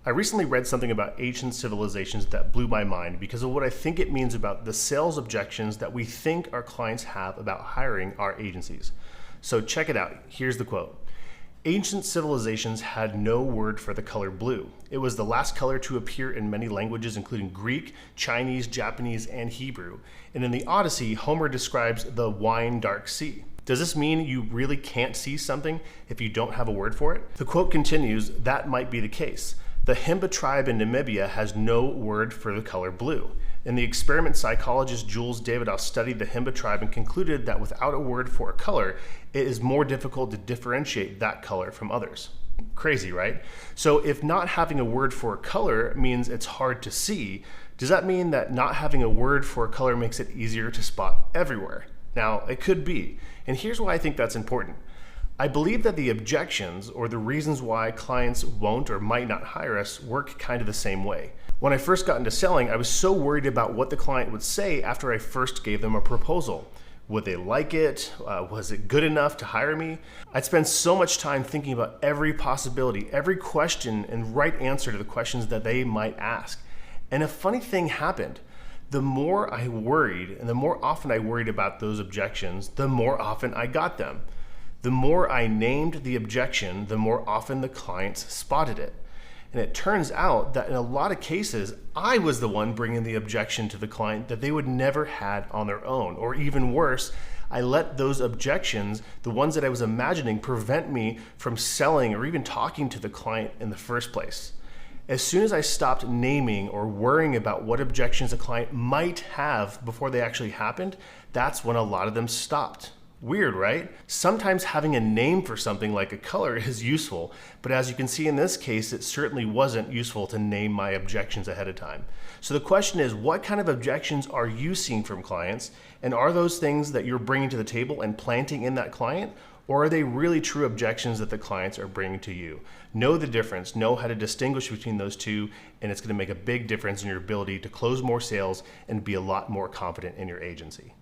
I recently read something about ancient civilizations that blew my mind because of what I think it means about the sales objections that we think our clients have about hiring our agencies. So check it out. Here's the quote. Ancient civilizations had no word for the color blue. It was the last color to appear in many languages, including Greek, Chinese, Japanese, and Hebrew. And in the Odyssey, Homer describes the wine dark sea. Does this mean you really can't see something if you don't have a word for it? The quote continues, that might be the case. The Himba tribe in Namibia has no word for the color blue. In the experiment, psychologist Jules Davidoff studied the Himba tribe and concluded that without a word for a color, it is more difficult to differentiate that color from others. Crazy, right? So if not having a word for a color means it's hard to see, does that mean that not having a word for a color makes it easier to spot everywhere? Now, it could be, and here's why I think that's important. I believe that the objections or the reasons why clients won't or might not hire us work kind of the same way. When I first got into selling, I was so worried about what the client would say after I first gave them a proposal. Would they like it? Was it good enough to hire me? I'd spend so much time thinking about every possibility, every question and right answer to the questions that they might ask. And a funny thing happened. The more I worried and the more often I worried about those objections, the more often I got them. The more I named the objection, the more often the clients spotted it. And it turns out that in a lot of cases, I was the one bringing the objection to the client that they would never had on their own. Or even worse, I let those objections, the ones that I was imagining, prevent me from selling or even talking to the client in the first place. As soon as I stopped naming or worrying about what objections a client might have before they actually happened, that's when a lot of them stopped. Weird, right? Sometimes having a name for something like a color is useful, but as you can see in this case, it certainly wasn't useful to name my objections ahead of time. So the question is, what kind of objections are you seeing from clients? And are those things that you're bringing to the table and planting in that client? Or are they really true objections that the clients are bringing to you? Know the difference, know how to distinguish between those two, and it's going to make a big difference in your ability to close more sales and be a lot more confident in your agency.